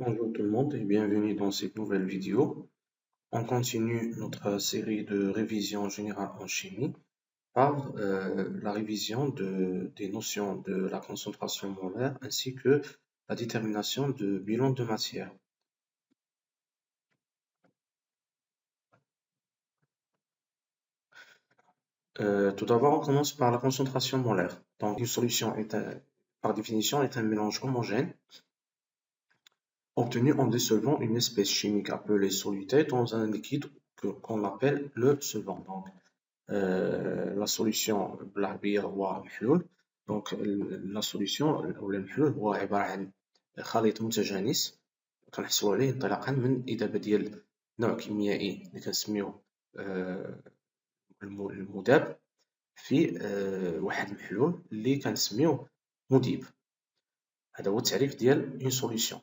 Bonjour tout le monde et bienvenue dans cette nouvelle vidéo. On continue notre série de révision générale en chimie par la révision des notions de la concentration molaire ainsi que la détermination de bilan de matière. Tout d'abord, on commence par la concentration molaire. Donc, une solution par définition est un mélange homogène obtenu en dissolvant une espèce chimique appelée soluté dans un liquide qu'on appelle le solvant. Donc, la solution بالعربية هو محلول. دونك لا سوليسيون ولا المحلول هو عبارة عن خليط متجانس كنحصلوا عليه انطلاقا من إذابة ديال نوع كيميائي اللي كنسميوه آه، المذاب في واحد المحلول اللي كنسميوه مذيب. هذا هو التعريف ديال une solution.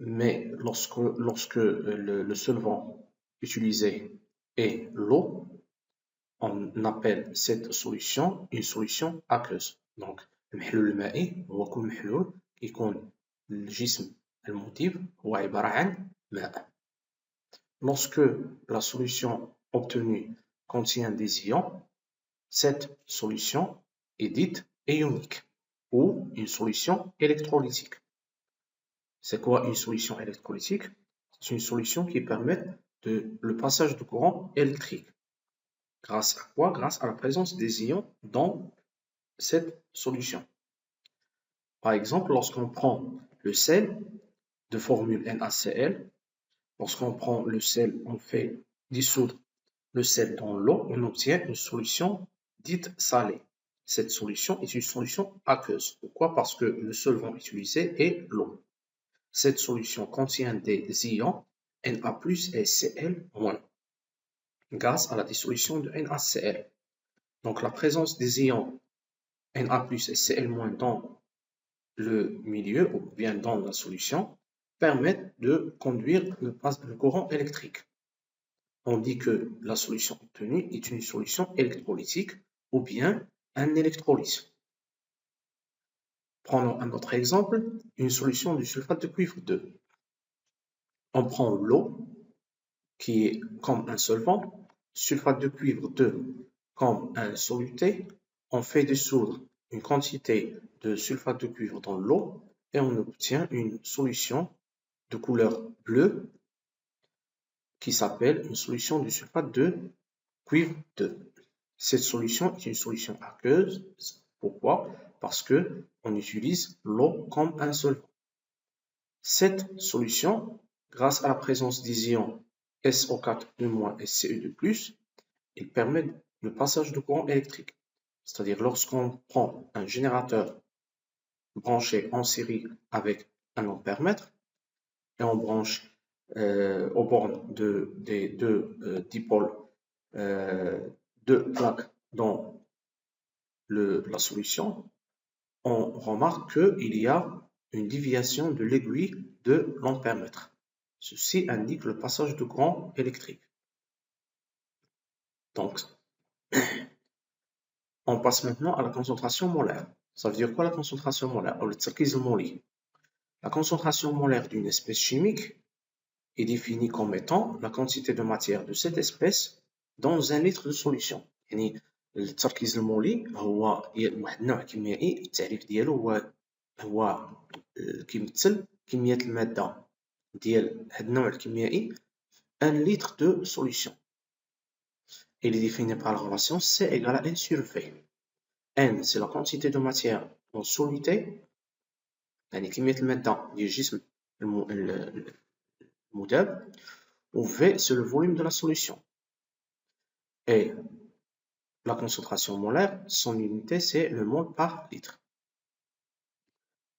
Mais lorsque le solvant utilisé est l'eau, on appelle cette solution une solution aqueuse. Donc, المحلول المائي هو كل محلول يكون الجسم المذيب هو عبارة عن ماء. Lorsque la solution obtenue contient des ions, cette solution est dite ionique ou une solution électrolytique. C'est quoi une solution électrolytique? C'est une solution qui permet le passage de courant électrique. Grâce à quoi? Grâce à la présence des ions dans cette solution. Par exemple, lorsqu'on prend le sel de formule NaCl, lorsqu'on prend le sel, on fait dissoudre le sel dans l'eau, on obtient une solution dite salée. Cette solution est une solution aqueuse. Pourquoi? Parce que le solvant utilisé est l'eau. Cette solution contient des ions Na+ et Cl-, grâce à la dissolution de NaCl. Donc la présence des ions Na+ et Cl- dans le milieu ou bien dans la solution permettent de conduire le courant électrique. On dit que la solution obtenue est une solution électrolytique ou bien un électrolyse. Prenons un autre exemple, une solution du sulfate de cuivre 2. On prend l'eau qui est comme un solvant, sulfate de cuivre 2 comme un soluté, on fait dissoudre une quantité de sulfate de cuivre dans l'eau et on obtient une solution de couleur bleue qui s'appelle une solution du sulfate de cuivre 2. Cette solution est une solution aqueuse. Pourquoi? Parce que on utilise l'eau comme un solvant. Cette solution, grâce à la présence des ions SO4- et Ce2+, il permet le passage de courant électrique. C'est-à-dire lorsqu'on prend un générateur branché en série avec un ampèremètre et on branche aux bornes des deux dipôles deux plaques dans la solution, on remarque qu'il y a une déviation de l'aiguille de l'ampèremètre. Ceci indique le passage de courant électrique. Donc, on passe maintenant à la concentration molaire. Ça veut dire quoi la concentration molaire? La concentration molaire d'une espèce chimique est définie comme étant la quantité de matière de cette espèce dans un litre de solution. يعني التركيز المولي هو واحد النوع كيميائي التعريف ديالو هو كيمثل كمية المادة ديال هاد النوع الكيميائي 1 litre de solution. Il est défini par la relation C égale à N sur V. N, c'est la quantité de matière en soluté, يعني كمية المادة ديال الجسم المذاب, ou V, c'est le volume de la solution. Et la concentration molaire, son unité, c'est le mol par litre.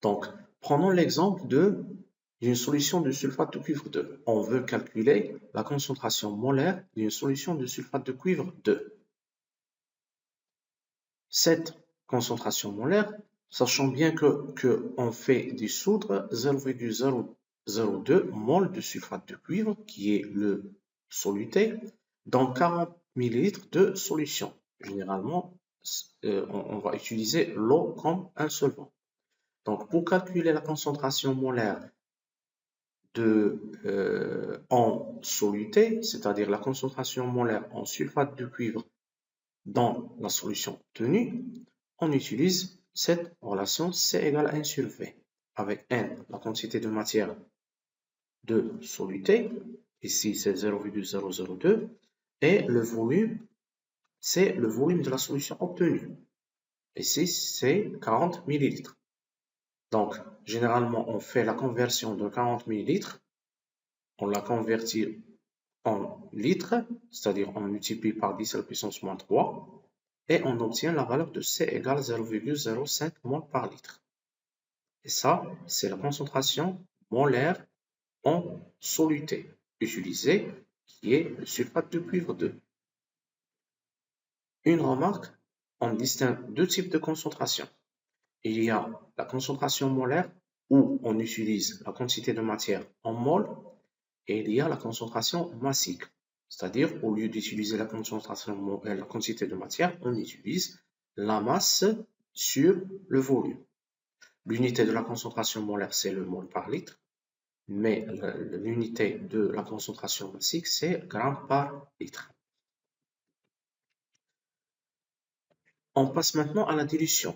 Donc, prenons l'exemple d'une solution de sulfate de cuivre 2. On veut calculer la concentration molaire d'une solution de sulfate de cuivre 2. Cette concentration molaire, sachant bien qu'on fait dissoudre 0,002 mol de sulfate de cuivre, qui est le soluté, dans 40 ml de solution. Généralement, on va utiliser l'eau comme un solvant. Donc, pour calculer la concentration molaire en soluté, c'est-à-dire la concentration molaire en sulfate de cuivre dans la solution obtenue, on utilise cette relation C égale à N sur V, avec N, la quantité de matière de soluté, ici c'est 0,002, et le volume, c'est le volume de la solution obtenue. Ici, c'est 40 millilitres. Donc, généralement, on fait la conversion de 40 millilitres, on la convertit en litres, c'est-à-dire on multiplie par 10 à la puissance moins 3, et on obtient la valeur de C égale 0,05 mol par litre. Et ça, c'est la concentration molaire en soluté utilisée, qui est le sulfate de cuivre 2. Une remarque, on distingue deux types de concentration. Il y a la concentration molaire où on utilise la quantité de matière en mol, et il y a la concentration massique, c'est-à-dire au lieu d'utiliser la quantité de matière, on utilise la masse sur le volume. L'unité de la concentration molaire, c'est le mol par litre, mais l'unité de la concentration massique, c'est gramme par litre. On passe maintenant à la dilution.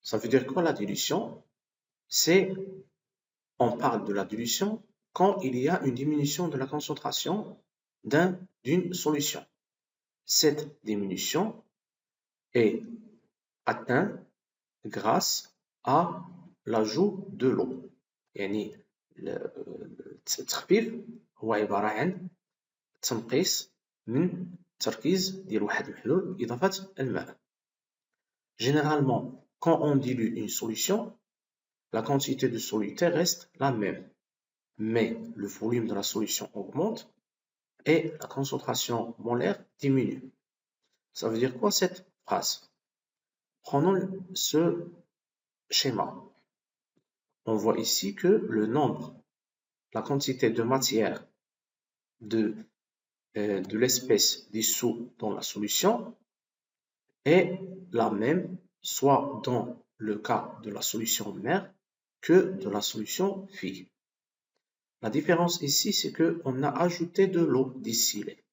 Ça veut dire quoi la dilution? On parle de la dilution quand il y a une diminution de la concentration d'une solution. Cette diminution est atteinte grâce à l'ajout de l'eau. يعني التخفيف هو عبارة عن تنقيص من التركيز ديال واحد المحلول بإضافة الماء. Généralement, quand on dilue une solution, la quantité de soluté reste la même, mais le volume de la solution augmente et la concentration molaire diminue. Ça veut dire quoi cette phrase? Prenons ce schéma. On voit ici que le nombre, la quantité de matière de l'espèce dissous dans la solution est la même, soit dans le cas de la solution mère que de la solution fille. La différence ici, c'est qu'on a ajouté de l'eau distillée.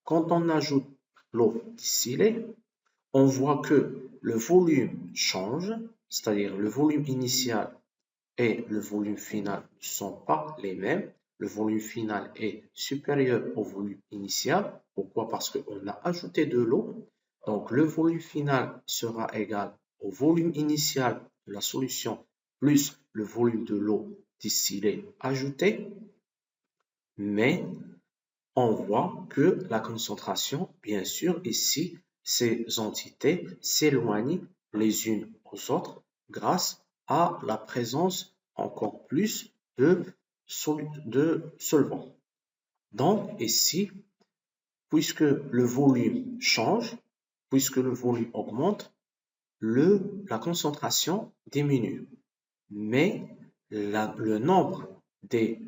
Quand on ajoute l'eau distillée, on voit que le volume change, c'est-à-dire le volume initial et le volume final ne sont pas les mêmes. Le volume final est supérieur au volume initial. Pourquoi? Parce qu'on a ajouté de l'eau. Donc, le volume final sera égal au volume initial de la solution plus le volume de l'eau distillée ajoutée. Mais on voit que la concentration, bien sûr, ici, ces entités s'éloignent les unes aux autres grâce à la présence encore plus de solvants. Donc, ici, puisque le volume change, puisque le volume augmente, la concentration diminue. Mais le nombre des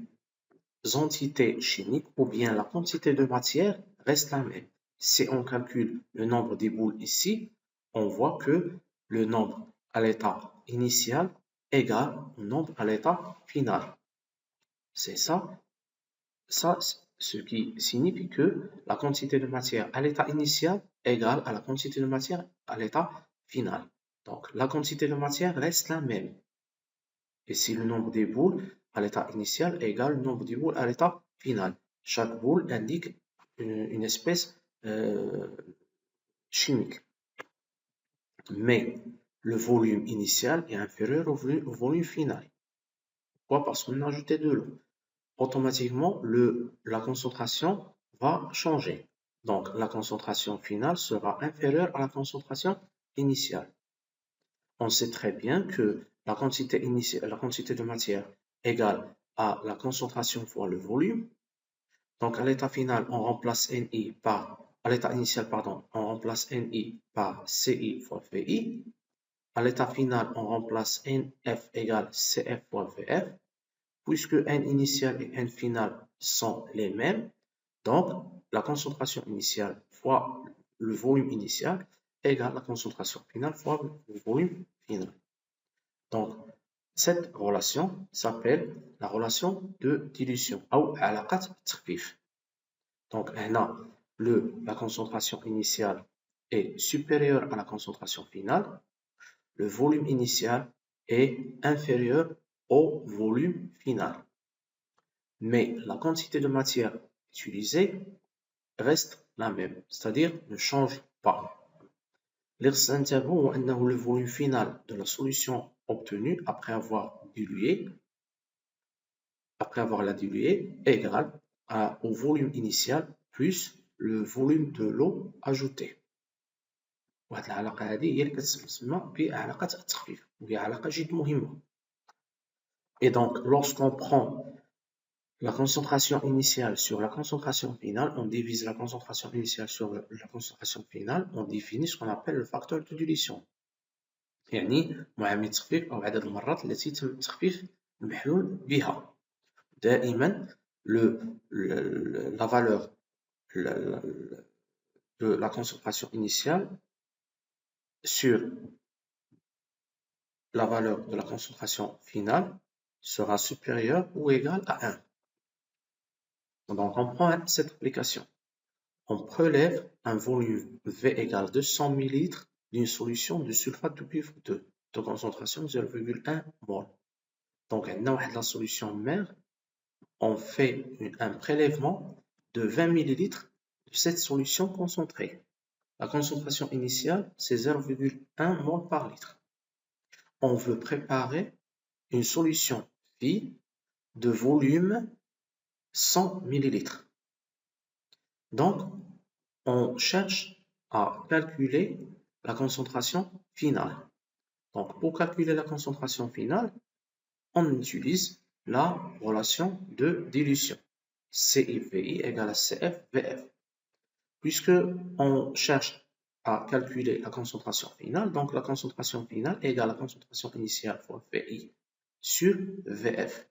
entités chimiques ou bien la quantité de matière reste la même. Si on calcule le nombre des boules ici, on voit que le nombre à l'état initial égale au nombre à l'état final. C'est ça, ce qui signifie que la quantité de matière à l'état initial égale à la quantité de matière à l'état final. Donc, la quantité de matière reste la même. Et si le nombre des boules à l'état initial est égal au nombre des boules à l'état final. Chaque boule indique une espèce chimique. Mais le volume initial est inférieur au volume final. Pourquoi? Parce qu'on a ajouté de l'eau. Automatiquement, la concentration va changer. Donc, la concentration finale sera inférieure à la concentration initiale. On sait très bien que la quantité de matière égale à la concentration fois le volume. Donc, à l'état final, on remplace Ni à l'état initial, pardon, on remplace Ni par Ci fois Vi. À l'état final, on remplace Nf égale Cf fois Vf. Puisque N initial et N final sont les mêmes, donc la concentration initiale fois le volume initial égale la concentration finale fois le volume final. Donc, Cette relation s'appelle la relation de dilution ou علاقة التخفيف. Donc, la concentration initiale est supérieure à la concentration finale, le volume initial est inférieur au volume final. Mais la quantité de matière utilisée reste la même, c'est-à-dire ne change pas. Le volume final de la solution obtenue après avoir la diluée est égal au volume initial plus le volume de l'eau ajoutée. وهاد العلاقة هذه هي اللي كتسمى بعلاقة التخفيف وهي علاقة جد مهمة. Et donc, lorsqu'on prend la concentration initiale sur la concentration finale, on divise la concentration initiale sur la concentration finale, on définit ce qu'on appelle le facteur de dilution. يعني معامل التخفيف أو عدد المرات التي يتم تخفيف المحلول بها. دائما la valeur de la concentration initiale sur la valeur de la concentration finale sera supérieure ou égale à 1. Donc on prend cette application. On prélève un volume V égale 200 ml d'une solution de sulfate de cuivre 2 de concentration 0,1 mol. Donc dans la solution mère, on fait un prélèvement de 20 ml de cette solution concentrée. La concentration initiale, c'est 0,1 mol par litre. On veut préparer une solution phi de volume 100 ml. Donc, on cherche à calculer la concentration finale. Donc, pour calculer la concentration finale, on utilise la relation de dilution. CIVI égale à CFVF. Puisque on cherche à calculer la concentration finale, donc la concentration finale égale à la concentration initiale fois VI sur VF.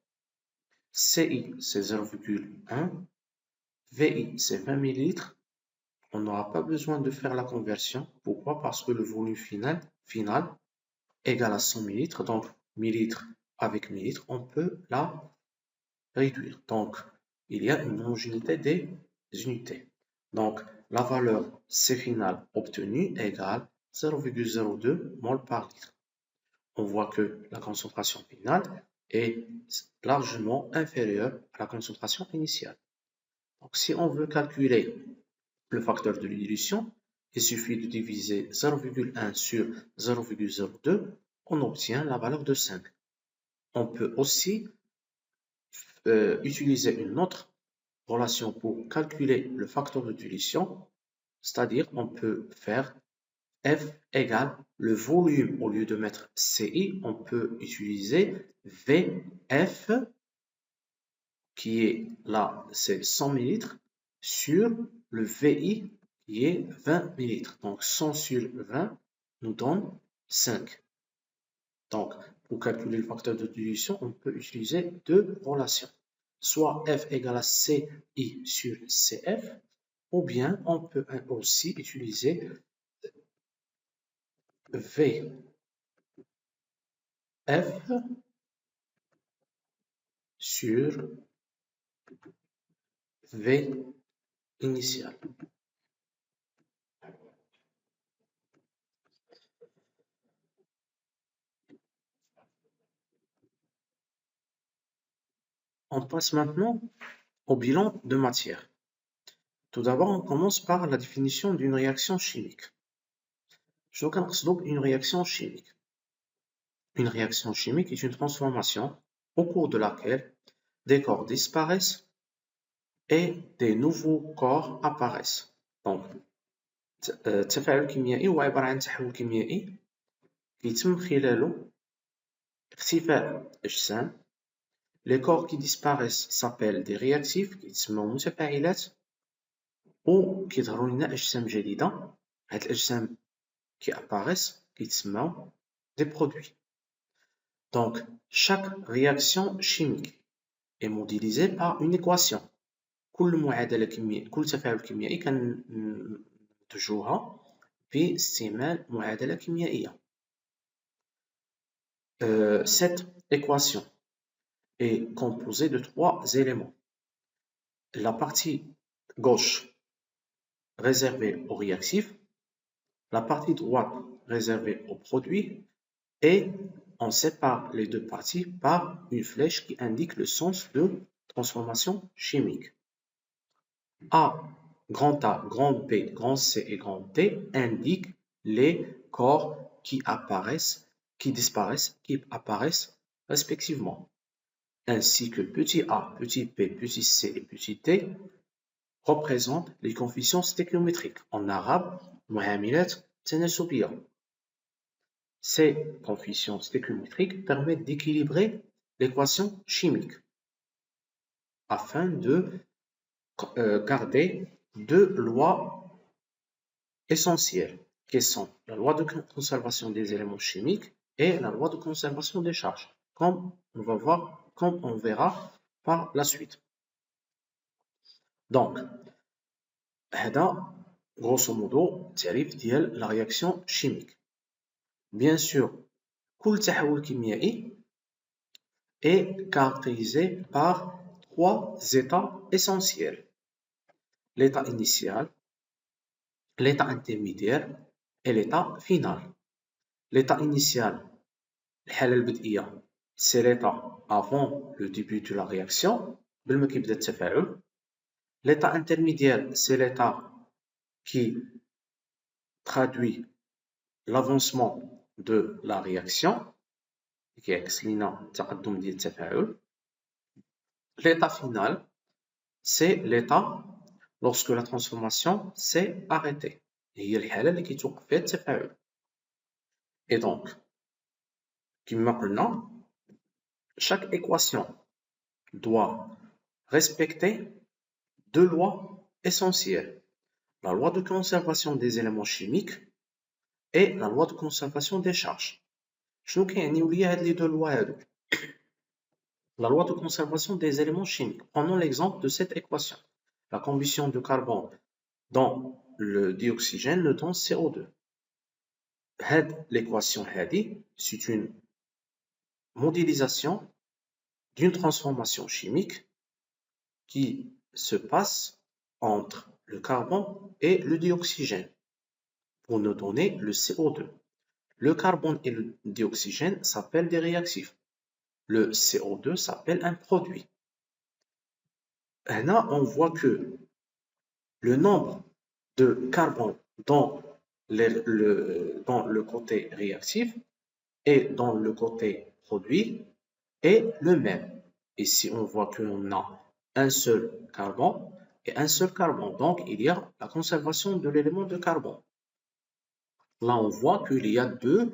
CI, c'est 0,1. VI, c'est 20 ml. On n'aura pas besoin de faire la conversion. Pourquoi? Parce que le volume final égale à 100 ml. Donc, millilitres avec millilitres, on peut la réduire. Donc, il y a une homogénéité des unités. Donc, la valeur C finale obtenue égale 0,02 mol par litre. On voit que la concentration finale est largement inférieure à la concentration initiale. Donc, si on veut calculer le facteur de dilution, il suffit de diviser 0,1 sur 0,02, on obtient la valeur de 5. On peut aussi utiliser une autre relation pour calculer le facteur de dilution, c'est-à-dire on peut faire F égale le volume, au lieu de mettre CI, on peut utiliser VF, qui est là, c'est 100 ml, sur le VI, qui est 20 ml. Donc 100 sur 20 nous donne 5. Donc, pour calculer le facteur de dilution, on peut utiliser deux relations. Soit F égale à CI sur CF, ou bien on peut aussi utiliser VF sur V initial. On passe maintenant au bilan de matière. Tout d'abord, on commence par la définition d'une réaction chimique. شنو كنقصدو بune réaction chimique? Une réaction chimique est une transformation au cours de laquelle des corps disparaissent et des nouveaux corps apparaissent. Donc, التفاعل الكيميائي هو عبارة عن تحول كيميائي يتم خلاله اختفاء أجسام. Les corps qui disparaissent s'appellent des réactifs كيتسموا متفاعلات و كيظهروا لنا أجسام جديدة. هاد الأجسام qui apparaissent كيتسموا des produits. Donc, chaque réaction chimique est modélisée par une équation. كل تفاعل كيميائي كننتجوها باستعمال معادلة كيميائية. Cette équation est composée de 3 éléments. La partie gauche réservée au réactif, la partie droite réservée au produit, et on sépare les deux parties par une flèche qui indique le sens de transformation chimique. A, grand A, grand B, grand C et grand D indiquent les corps qui apparaissent, qui disparaissent, qui apparaissent respectivement, ainsi que petit a, petit b, petit c et petit d représentent les coefficients stéchiométriques. En arabe, mu'amilat tanasubiyya. Ces coefficients stéchiométriques permettent d'équilibrer l'équation chimique afin de garder deux lois essentielles qui sont la loi de conservation des éléments chimiques et la loi de conservation des charges, comme on verra par la suite. Donc, هذا grosso modo تعريف ديال la réaction chimique. Bien sûr, كل تحول كيميائي est caractérisé par 3 états essentiels. L'état initial, l'état intermédiaire et l'état final. L'état initial, الحالة البدئية, c'est l'état avant le début de la réaction, قبل ما كيبدا التفاعل. L'état intermédiaire, c'est l'état qui traduit l'avancement de la réaction, qui est التقدم ديال التفاعل. L'état final, c'est l'état lorsque la transformation s'est arrêtée. هي الحالة اللي كيتوقف فيها التفاعل. Et donc, كما قلنا, chaque équation doit respecter deux lois essentielles. La loi de conservation des éléments chimiques et la loi de conservation des charges. شنو كيعنيو ليا هاد لي دو لوا هادو؟ La loi de conservation des éléments chimiques. Prenons l'exemple de cette équation. La combustion de carbone dans le dioxygène le donne CO2. L'équation c'est une modélisation d'une transformation chimique qui se passe entre le carbone et le dioxygène pour nous donner le CO2. Le carbone et le dioxygène s'appellent des réactifs. Le CO2 s'appelle un produit. Et là, on voit que le nombre de carbone dans le côté réactif et dans le côté produit est le même. Ici, on voit qu'on a un seul carbone et un seul carbone. Donc, il y a la conservation de l'élément de carbone. Là, on voit qu'il y a 2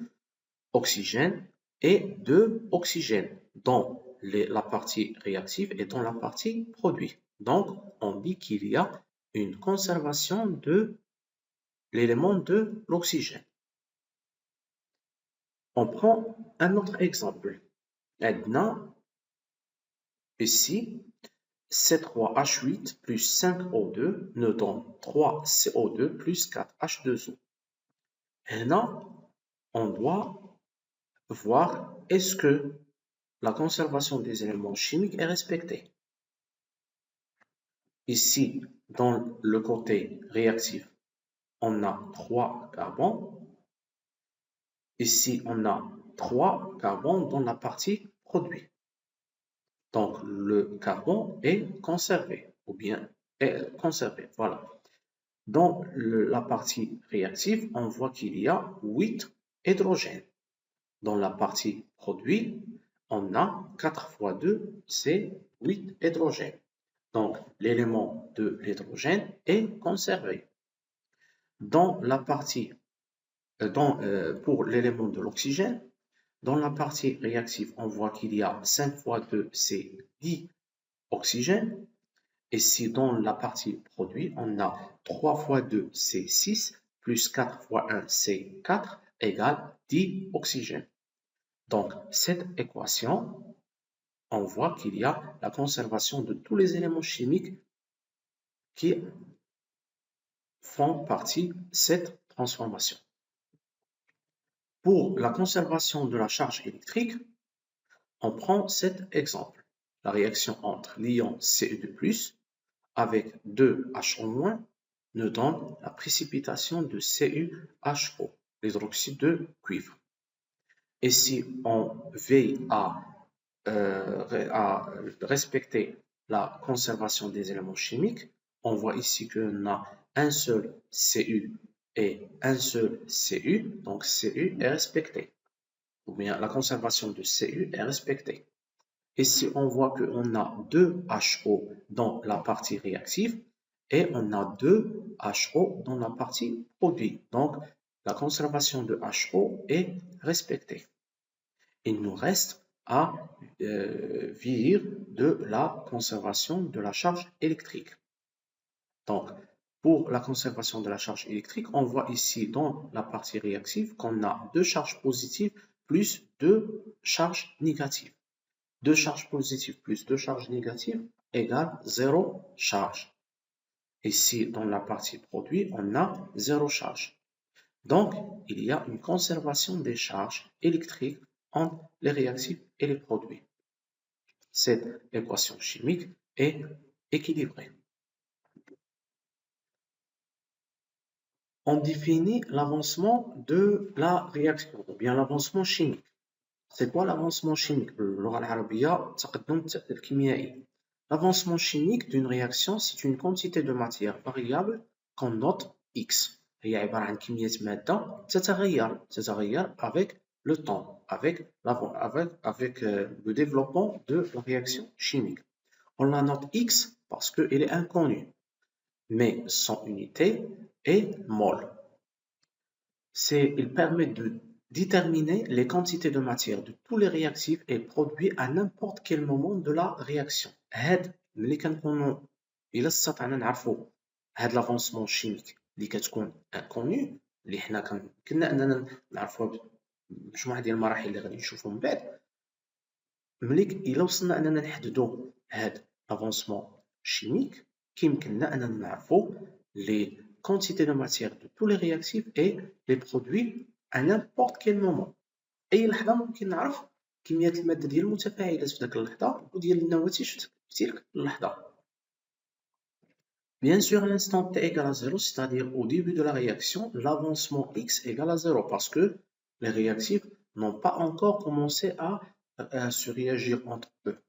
oxygènes et 2 oxygènes dans la partie réactive et dans la partie produit. Donc, on dit qu'il y a une conservation de l'élément de l'oxygène. On prend un autre exemple. Maintenant, ici, C3H8 plus 5O2 nous donne 3CO2 plus 4H2O. Et là, on doit voir est-ce que la conservation des éléments chimiques est respectée. Ici, dans le côté réactif, on a 3 carbones. Ici, on a 3 carbones dans la partie produit. Donc, le carbone est conservé, ou bien est conservé, voilà. Dans la partie réactive, on voit qu'il y a 8 hydrogènes. Dans la partie produit, on a 4 fois 2, c'est 8 hydrogènes. Donc, l'élément de l'hydrogène est conservé. Dans la partie, pour l'élément de l'oxygène, dans la partie réactive, on voit qu'il y a 5 fois 2, c'est 10 oxygènes. Et si dans la partie produit, on a 3 fois 2, c'est 6, plus 4 fois 1, c'est 4, égale 10 oxygènes. Donc, cette équation, on voit qu'il y a la conservation de tous les éléments chimiques qui font partie de cette transformation. Pour la conservation de la charge électrique, on prend cet exemple. La réaction entre l'ion Cu2+, avec 2HO- nous donne la précipitation de CuHO, l'hydroxyde de cuivre. Et si on veille à respecter la conservation des éléments chimiques, on voit ici qu'on a un seul Cu et un seul Cu, donc Cu est respecté, ou bien la conservation de Cu est respectée. Et si on voit qu'on a deux HO dans la partie réactive et on a deux HO dans la partie produit, donc la conservation de HO est respectée. Il nous reste à vieillir de la conservation de la charge électrique. Donc, pour la conservation de la charge électrique, on voit ici dans la partie réactive qu'on a deux charges positives plus deux charges négatives. Deux charges positives plus deux charges négatives égale zéro charge. Ici, dans la partie produit, on a zéro charge. Donc, il y a une conservation des charges électriques entre les réactifs et les produits. Cette équation chimique est équilibrée. On définit l'avancement de la réaction, ou bien l'avancement chimique. C'est quoi l'avancement chimique? L'avancement chimique d'une réaction, c'est une quantité de matière variable qu'on note X. هي عبارة عن كمية مادة تتغير avec le temps, avec le développement de la réaction chimique. On la note X parce qu'elle est inconnue, mais son unité est mol. Il permet de déterminer les quantités de matière de tous les réactifs et produits à n'importe quel moment de la réaction. هاد ملي كنكونوا إلا استطعنا نعرفوا هاد l'avancement chimique اللي كتكون inconnue اللي حنا يمكننا أننا نعرفوها بمجموعة ديال المراحل اللي غادي نشوفو من بعد. ملي إلا وصلنا أننا نحددوا هاد l'avancement chimique كيمكننا أننا نعرفوا les quantités de matière de tous les réactifs et les produits à n'importe quel moment. أي لحظة ممكن نعرف كمية المادة ديال المتفاعلات في ذاك اللحظة وديال النواتج في تلك اللحظة. Bien sûr, l'instant t égale à 0, c'est-à-dire au début de la réaction, l'avancement x égale à 0 parce que les réactifs n'ont pas encore commencé à se réagir entre eux.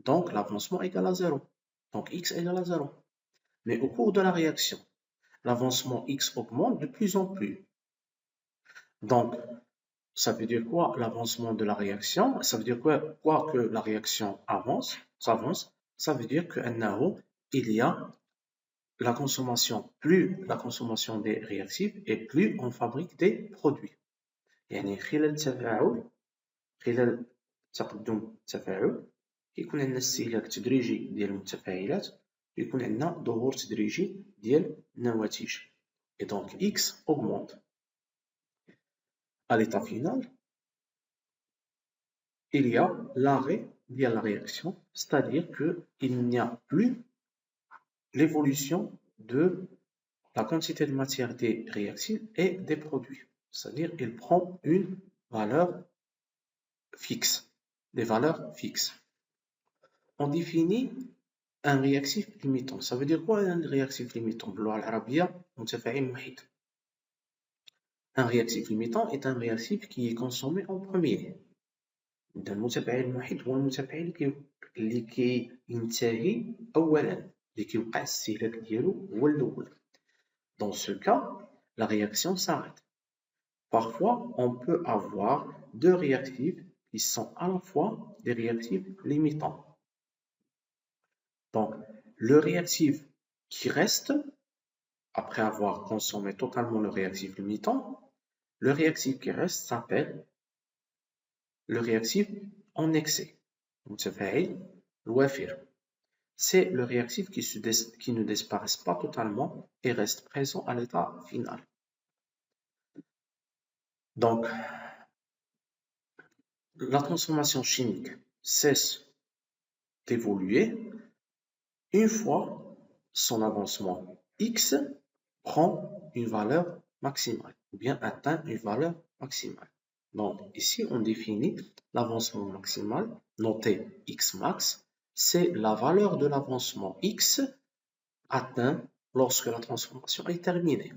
Donc, l'avancement égale à 0. Donc, x égale à 0. Mais au cours de la réaction, l'avancement x augmente de plus en plus. Donc, ça veut dire quoi l'avancement de la réaction? Ça veut dire quoi que la réaction s'avance? Ça veut dire qu'il y a la consommation, plus la consommation des réactifs et plus on fabrique des produits. يعني خلال تقدم التفاعل كيكون عندنا استهلاك تدريجي ديال المتفاعلات ويكون عندنا ظهور تدريجي ديال النواتج. Et donc X augmente. À l'état final, il y a l'arrêt de la réaction, c'est-à-dire qu'il n'y a plus l'évolution de la quantité de matière des réactifs et des produits. C'est-à-dire qu'il prend une valeur fixe, des valeurs fixes. On définit un réactif limitant. Ça veut dire quoi un réactif limitant? باللغة العربية متفاعل محيط. Un réactif limitant est un réactif qui est consommé en premier. المتفاعل المحيط هو المتفاعل اللي كينتهي أولا اللي كيوقع الاستهلاك ديالو هو الأول. Dans ce cas, la réaction s'arrête. Parfois, on peut avoir deux réactifs qui sont à la fois des réactifs limitants. Donc, le réactif qui reste, après avoir consommé totalement le réactif limitant, le réactif qui reste s'appelle le réactif en excès. C'est le réactif qui ne disparaît pas totalement et reste présent à l'état final. Donc, la transformation chimique cesse d'évoluer une fois son avancement X prend une valeur maximale ou bien atteint une valeur maximale. Donc, ici, on définit l'avancement maximal, noté Xmax, c'est la valeur de l'avancement X atteint lorsque la transformation est terminée.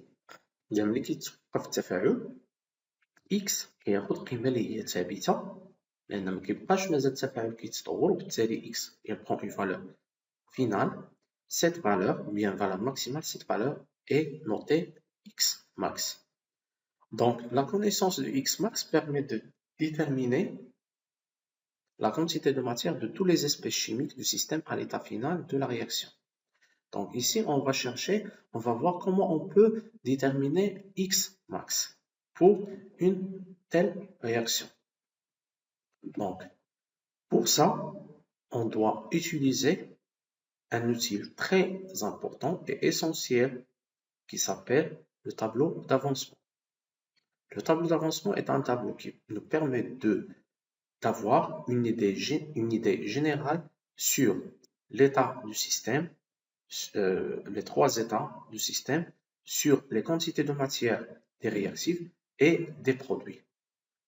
يعني ملي كيتوقف التفاعل X كياخد قيمة اللي هي ثابتة لأن ما كيبقاش مازال التفاعل كيتطور وبالتالي X il prend une valeur finale. Cette valeur, ou bien valeur maximale, cette valeur est notée Xmax. Donc, la connaissance de Xmax permet de déterminer la quantité de matière de tous les espèces chimiques du système à l'état final de la réaction. Donc ici, on va voir comment on peut déterminer Xmax pour une telle réaction. Donc, pour ça, on doit utiliser un outil très important et essentiel qui s'appelle le tableau d'avancement. Le tableau d'avancement est un tableau qui nous permet d'avoir une idée générale sur l'état du système, les trois états du système, sur les quantités de matière des réactifs et des produits.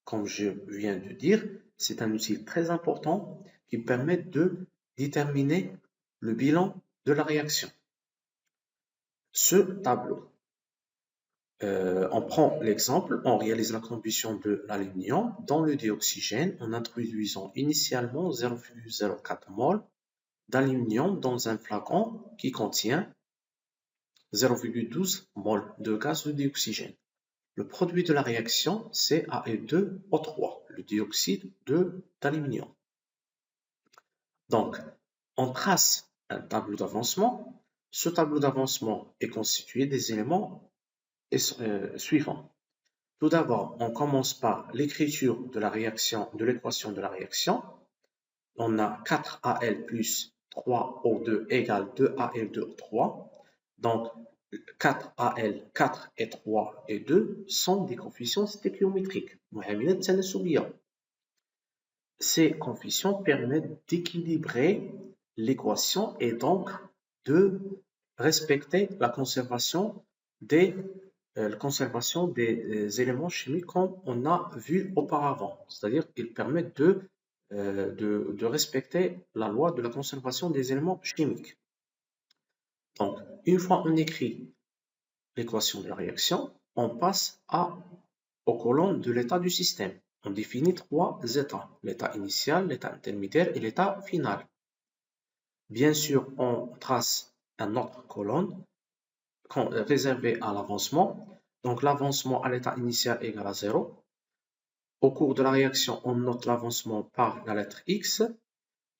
Comme je viens de dire, c'est un outil très important qui permet de déterminer le bilan de la réaction. Ce tableau, on prend l'exemple, on réalise la combustion de l'aluminium dans le dioxygène en introduisant initialement 0,04 mol d'aluminium dans un flacon qui contient 0,12 mol de gaz de dioxygène. Le produit de la réaction, c'est Al2O3, le dioxyde d'aluminium. Donc, on trace un tableau d'avancement. Ce tableau d'avancement est constitué des éléments suivants. Tout d'abord, on commence par l'écriture de la réaction, de l'équation de la réaction. On a 4Al plus 3O2 égale 2Al2O3. Donc, 4Al, 4 et 3 et 2 sont des coefficients stéchiométriques. Ces coefficients permettent d'équilibrer l'équation et donc de respecter la conservation des éléments chimiques comme on a vu auparavant. C'est-à-dire qu'ils permettent de respecter la loi de la conservation des éléments chimiques. Donc, une fois on écrit l'équation de la réaction, on passe aux colonnes de l'état du système. On définit trois états, l'état initial, l'état intermédiaire et l'état final. Bien sûr, on trace une autre colonne réservée à l'avancement. Donc, l'avancement à l'état initial égale à 0. Au cours de la réaction, on note l'avancement par la lettre X.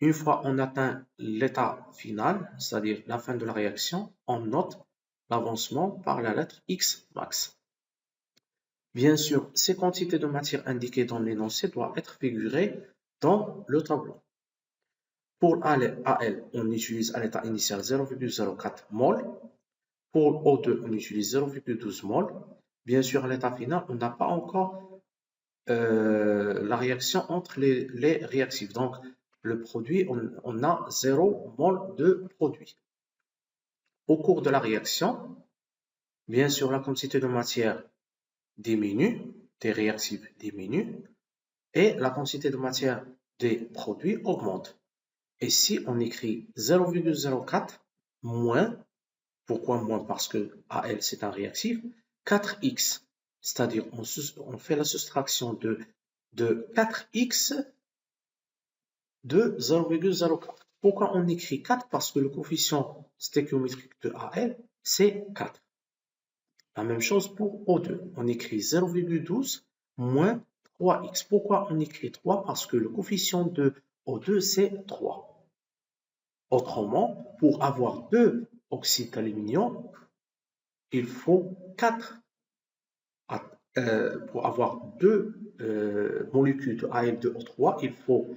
Une fois on atteint l'état final, c'est-à-dire la fin de la réaction, on note l'avancement par la lettre X max. Bien sûr, ces quantités de matière indiquées dans l'énoncé doivent être figurées dans le tableau. Pour AL, on utilise à l'état initial 0,04 mol. Pour O2, on utilise 0,12 mol. Bien sûr, à l'état final, on n'a pas encore la réaction entre les réactifs. Donc, le produit, on a 0 mol de produit. Au cours de la réaction, bien sûr, la quantité de matière diminue, des réactifs diminue, et la quantité de matière des produits augmente. Et si on écrit 0,04 moins, pourquoi moins? Parce que Al c'est un réactif, 4x, c'est-à-dire on fait la soustraction de 4x de 0,04. Pourquoi on écrit 4? Parce que le coefficient stéchiométrique de Al c'est 4. La même chose pour O2. On écrit 0,12 moins 3x. Pourquoi on écrit 3? Parce que le coefficient de O2, c'est 3. Autrement, pour avoir 2 oxydes d'aluminium, il faut 4. Pour avoir 2 molécules de Al2O3, il faut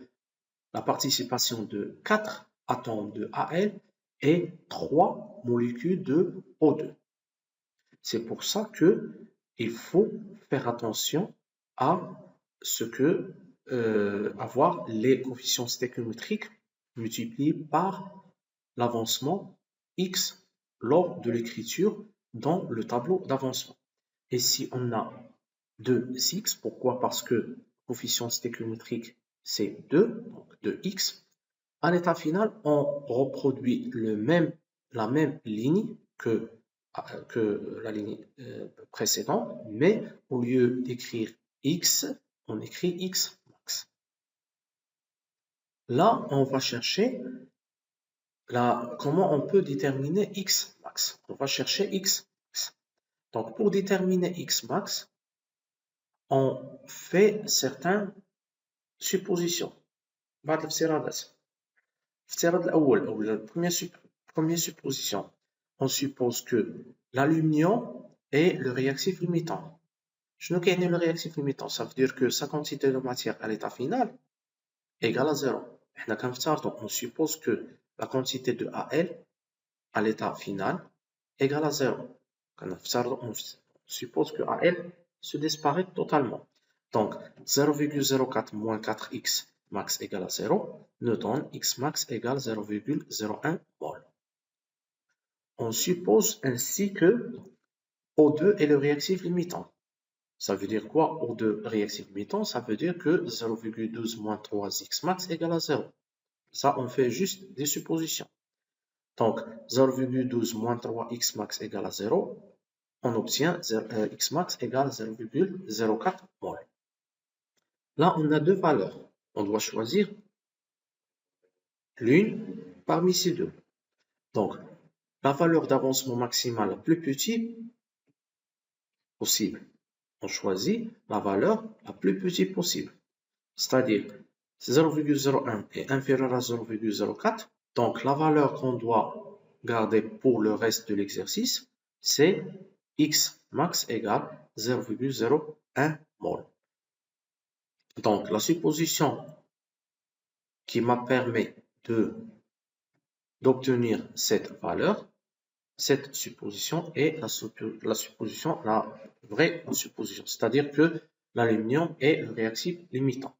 la participation de 4 atomes de Al et 3 molécules de O2. C'est pour ça qu'il faut faire attention à ce que avoir les coefficients stéchiométriques multipliés par l'avancement X lors de l'écriture dans le tableau d'avancement. Et si on a de 6. Pourquoi? Parce que le coefficient stéchiométrique, c'est 2, donc 2x. À l'état final, on reproduit la même ligne que la ligne précédente, mais au lieu d'écrire x, on écrit x max. Là, on va chercher comment on peut déterminer x max. On va chercher x max. Donc, pour déterminer x max, on fait certaines suppositions. بعض الافتراضات. الافتراض الأول أو la première supposition. On suppose que l'aluminium est le réactif limitant. شنو كيعني le réactif limitant? Ça veut dire que sa quantité de matière à l'état final égale à 0. احنا كنفترضوا, on suppose que la quantité de Al à l'état final égale à 0. On suppose que Al se disparaît totalement. Donc 0,04 moins 4x max égale à 0 nous donne x max égale 0,01 mol. On suppose ainsi que O2 est le réactif limitant. Ça veut dire quoi, O2 réactif limitant? Ça veut dire que 0,12 moins 3x max égale à 0. Ça, on fait juste des suppositions. Donc 0,12 moins 3x max égale à 0, on obtient x max égale 0,04 mol. Là, on a deux valeurs. On doit choisir l'une parmi ces deux. Donc, la valeur d'avancement maximal la plus petite possible. On choisit la valeur la plus petite possible. C'est-à-dire, 0,01 est inférieur à 0,04. Donc, la valeur qu'on doit garder pour le reste de l'exercice, c'est x max égale 0,01 mol. Donc, la supposition qui m'a permis d'obtenir cette valeur, cette supposition est la supposition, la vraie supposition, c'est-à-dire que l'aluminium est le réactif limitant.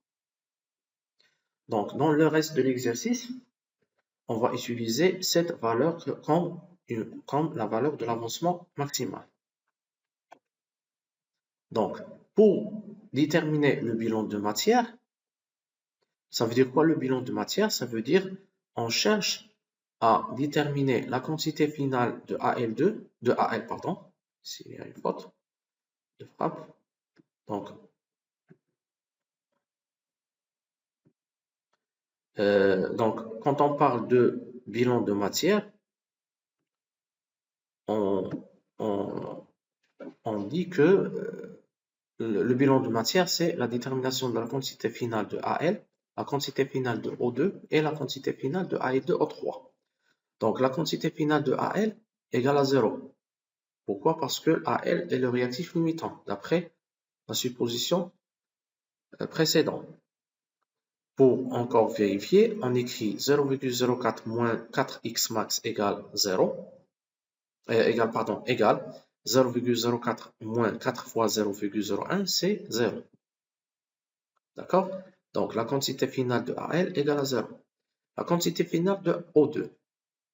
Donc, dans le reste de l'exercice, on va utiliser cette valeur comme la valeur de l'avancement maximal. Donc, pour déterminer le bilan de matière, ça veut dire quoi le bilan de matière? Ça veut dire on cherche à déterminer la quantité finale de Al, pardon, s'il y a une faute de frappe. Donc, quand on parle de bilan de matière, on dit que le bilan de matière, c'est la détermination de la quantité finale de Al, la quantité finale de O2 et la quantité finale de Al2O3. Donc, la quantité finale de Al égale à 0. Pourquoi? Parce que Al est le réactif limitant, d'après la supposition précédente. Pour encore vérifier, on écrit 0,04 moins 4x max égale 0. Égale 0,04 moins 4 fois 0,01, c'est 0. D'accord? Donc, la quantité finale de Al égale à 0. La quantité finale de O2,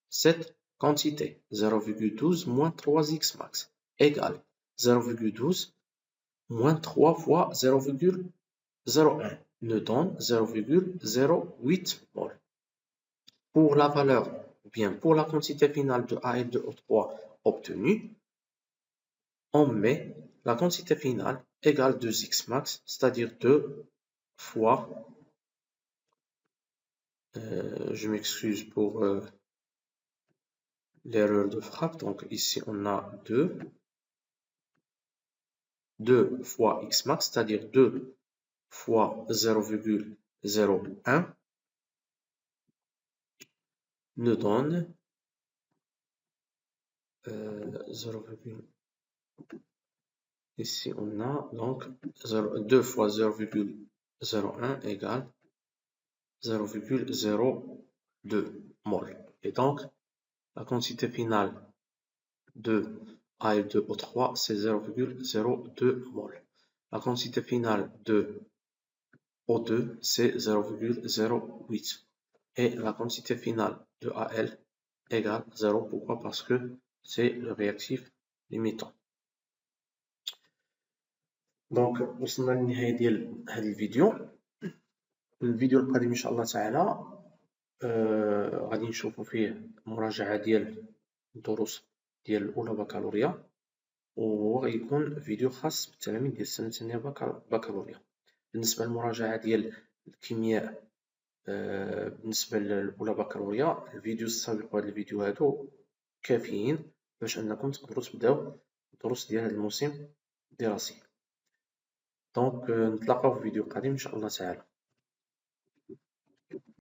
cette quantité, 0,12 moins 3x max, égale 0,12 moins 3 fois 0,01, nous donne 0,08 mol. Pour la valeur, ou bien pour la quantité finale de Al2O3 obtenue, on met la quantité finale égale 2x max, c'est-à-dire 2 fois, je m'excuse pour l'erreur de frappe, donc ici on a 2 fois x max, c'est-à-dire 2 fois 0,01, nous donne 0, ici on a donc 2 fois 0,01 égale 0,02 mol. Et donc, la quantité finale de Al2O3, c'est 0,02 mol. La quantité finale de O2, c'est 0,08. Et la quantité finale de Al égale 0. Pourquoi? Parce que c'est le réactif limitant. دونك وصلنا للنهاية ديال هذا الفيديو القادم إن شاء الله تعالى غادي نشوفو فيه مراجعة ديال الدروس ديال الأولى بكالوريا، وغيكون فيديو خاص بالتلاميذ ديال السنة الثانية بكالوريا. بالنسبة للمراجعة ديال الكيمياء بالنسبة للأولى بكالوريا، الفيديو السابق وهاد الفيديو هادو كافيين باش أنكم تقدرو تبداو الدروس ديال هاد الموسم الدراسي. دونك نتلاقاو في فيديو قادم إن شاء الله تعالى.